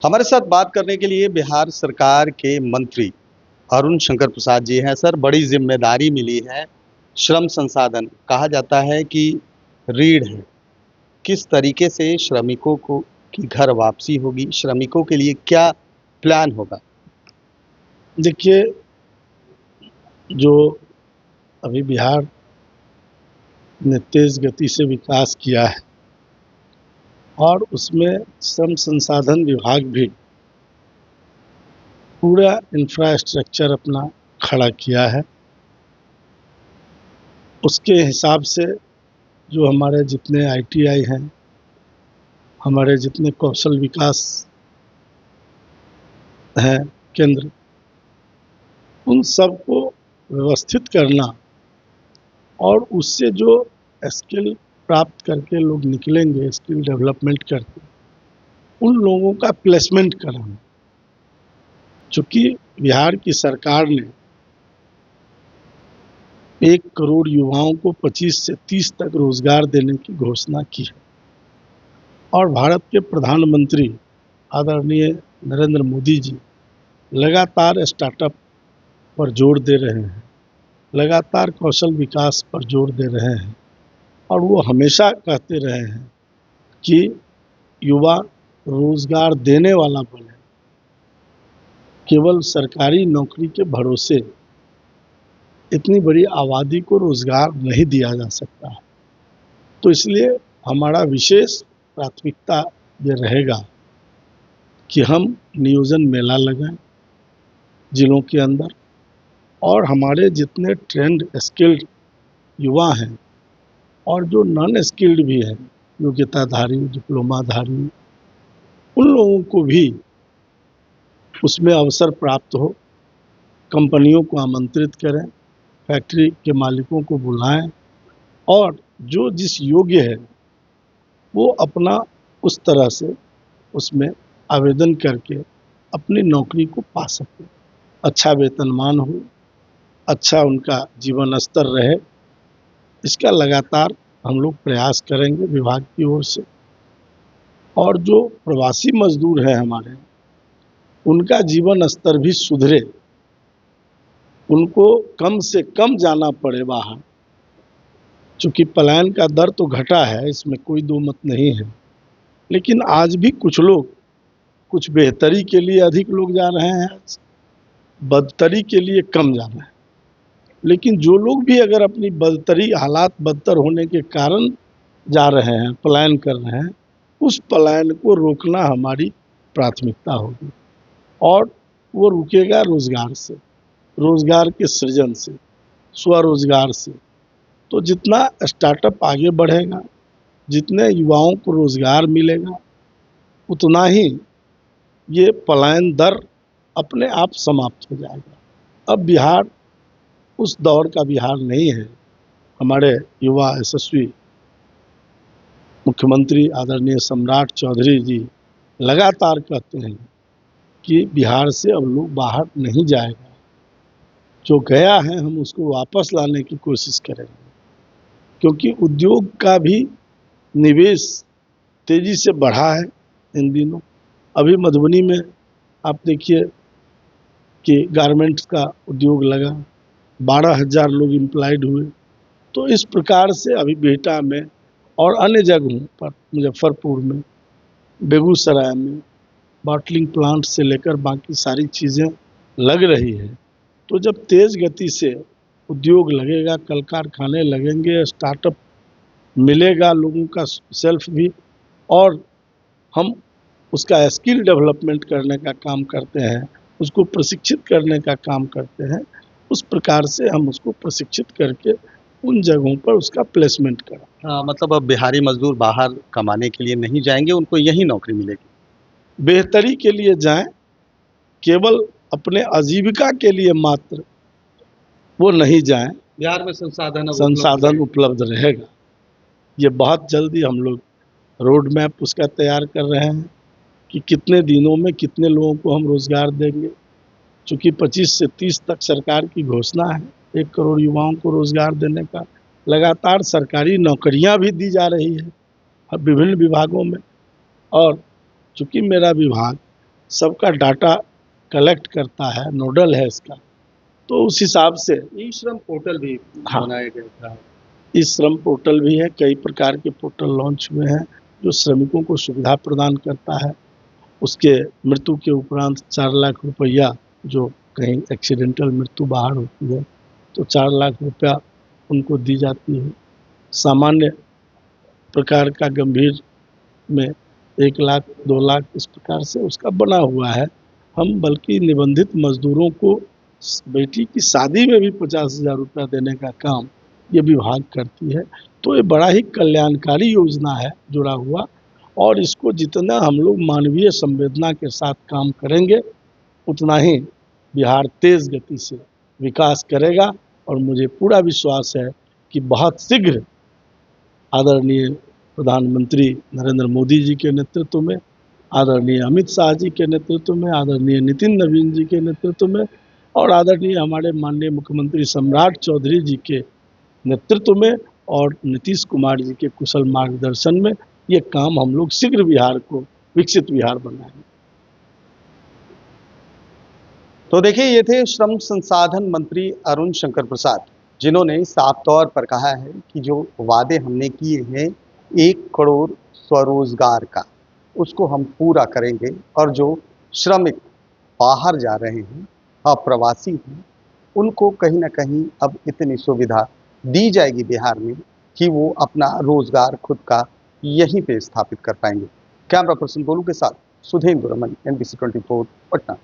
हमारे साथ बात करने के लिए बिहार सरकार के मंत्री अरुण शंकर प्रसाद जी हैं। सर, बड़ी जिम्मेदारी मिली है। श्रम संसाधन कहा जाता है कि रीढ़ है। किस तरीके से श्रमिकों को की घर वापसी होगी, श्रमिकों के लिए क्या प्लान होगा? देखिए, जो अभी बिहार ने तेज गति से विकास किया है और उसमें श्रम संसाधन विभाग भी पूरा इंफ्रास्ट्रक्चर अपना खड़ा किया है। उसके हिसाब से जो हमारे जितने आईटीआई हैं, हमारे जितने कौशल विकास हैं केंद्र, उन सबको व्यवस्थित करना और उससे जो स्किल प्राप्त करके लोग निकलेंगे, स्किल डेवलपमेंट करके उन लोगों का प्लेसमेंट कराना। चूँकि बिहार की सरकार ने 1 करोड़ युवाओं को 25 से 30 तक रोजगार देने की घोषणा की है और भारत के प्रधानमंत्री आदरणीय नरेंद्र मोदी जी लगातार स्टार्टअप पर जोर दे रहे हैं, लगातार कौशल विकास पर जोर दे रहे हैं और वो हमेशा कहते रहे हैं कि युवा रोजगार देने वाला बने, केवल सरकारी नौकरी के भरोसे इतनी बड़ी आबादी को रोजगार नहीं दिया जा सकता है। तो इसलिए हमारा विशेष प्राथमिकता ये रहेगा कि हम नियोजन मेला लगाएं जिलों के अंदर और हमारे जितने ट्रेंड स्किल्ड युवा हैं और जो नॉन स्किल्ड भी हैं, योग्यताधारी, डिप्लोमाधारी, उन लोगों को भी उसमें अवसर प्राप्त हो। कंपनियों को आमंत्रित करें, फैक्ट्री के मालिकों को बुलाएं और जो जिस योग्य है वो अपना उस तरह से उसमें आवेदन करके अपनी नौकरी को पा सके, अच्छा वेतनमान हो, अच्छा उनका जीवन स्तर रहे। इसका लगातार हम लोग प्रयास करेंगे विभाग की ओर से। और जो प्रवासी मजदूर हैं हमारे, उनका जीवन स्तर भी सुधरे, उनको कम से कम जाना पड़े बाहर। चूँकि पलायन का दर तो घटा है, इसमें कोई दो मत नहीं है, लेकिन आज भी कुछ लोग कुछ बेहतरी के लिए अधिक लोग जा रहे हैं, बदतरी के लिए कम जा रहे हैं। लेकिन जो लोग भी अगर अपनी बदतरी, हालात बदतर होने के कारण जा रहे हैं, पलायन कर रहे हैं, उस पलायन को रोकना हमारी प्राथमिकता होगी और वो रुकेगा रोजगार से, रोजगार के सृजन से, स्वरोजगार से। तो जितना स्टार्टअप आगे बढ़ेगा, जितने युवाओं को रोजगार मिलेगा, उतना ही ये पलायन दर अपने आप समाप्त हो जाएगा। अब बिहार उस दौर का बिहार नहीं है। हमारे युवा यशस्वी मुख्यमंत्री आदरणीय सम्राट चौधरी जी लगातार कहते हैं कि बिहार से अब लोग बाहर नहीं जाएगा, जो गया है हम उसको वापस लाने की कोशिश करेंगे। क्योंकि उद्योग का भी निवेश तेजी से बढ़ा है इन दिनों। अभी मधुबनी में आप देखिए कि गारमेंट्स का उद्योग लगा, 12,000 लोग एम्प्लॉयड हुए। तो इस प्रकार से अभी बिहटा में और अन्य जगहों पर, मुजफ्फरपुर में, बेगूसराय में बॉटलिंग प्लांट से लेकर बाकी सारी चीज़ें लग रही है। तो जब तेज़ गति से उद्योग लगेगा, कल कारखाने लगेंगे, स्टार्टअप मिलेगा लोगों का सेल्फ भी, और हम उसका स्किल डेवलपमेंट करने का काम करते हैं, उसको प्रशिक्षित करने का काम करते हैं, उस प्रकार से हम उसको प्रशिक्षित करके उन जगहों पर उसका प्लेसमेंट करें। मतलब अब बिहारी मजदूर बाहर कमाने के लिए नहीं जाएंगे, उनको यही नौकरी मिलेगी। बेहतरी के लिए जाएं, केवल अपने आजीविका के लिए मात्र वो नहीं जाएं। बिहार में संसाधन उपलब्ध रहेगा। ये बहुत जल्दी हम लोग रोड मैप उसका तैयार कर रहे हैं कि कितने दिनों में कितने लोगों को हम रोजगार देंगे। चूँकि 25 से 30 तक सरकार की घोषणा है 1 करोड़ युवाओं को रोजगार देने का। लगातार सरकारी नौकरियां भी दी जा रही है अब विभिन्न विभागों में। और चूँकि मेरा विभाग सबका डाटा कलेक्ट करता है, नोडल है इसका। तो उस हिसाब से ई श्रम पोर्टल भी हाँ। बनाया गया था। इस श्रम पोर्टल भी है, कई प्रकार के पोर्टल लॉन्च हुए हैं जो श्रमिकों को सुविधा प्रदान करता है। उसके मृत्यु के उपरांत 4 लाख रुपया, जो कहीं एक्सीडेंटल मृत्यु बाहर होती है तो 4 लाख रुपया उनको दी जाती है। सामान्य प्रकार का गंभीर में 1 लाख 2 लाख इस प्रकार से उसका बना हुआ है। हम बल्कि निबंधित मजदूरों को बेटी की शादी में भी 50,000 रुपया देने का काम ये विभाग करती है। तो ये बड़ा ही कल्याणकारी योजना है जुड़ा हुआ, और इसको जितना हम लोग मानवीय संवेदना के साथ काम करेंगे उतना ही बिहार तेज गति से विकास करेगा। और मुझे पूरा विश्वास है कि बहुत शीघ्र आदरणीय प्रधानमंत्री नरेंद्र मोदी जी के नेतृत्व में, आदरणीय अमित शाह जी के नेतृत्व में, आदरणीय नितिन नवीन जी के नेतृत्व में और आदरणीय हमारे माननीय मुख्यमंत्री सम्राट चौधरी जी के नेतृत्व में और नीतीश कुमार जी के कुशल मार्गदर्शन में ये काम हम लोग शीघ्र बिहार को विकसित बिहार बनाएंगे। तो देखिए, ये थे श्रम संसाधन मंत्री अरुण शंकर प्रसाद, जिन्होंने साफ तौर पर कहा है कि जो वादे हमने किए हैं 1 करोड़ स्वरोजगार का, उसको हम पूरा करेंगे। और जो श्रमिक बाहर जा रहे हैं, अप्रवासी हैं, उनको कहीं ना कहीं अब इतनी सुविधा दी जाएगी बिहार में कि वो अपना रोजगार खुद का यहीं पे स्थापित कर पाएंगे। कैमरा पर्सन गोलू के साथ सुधेंद्र रमन, NBC 24 पटना।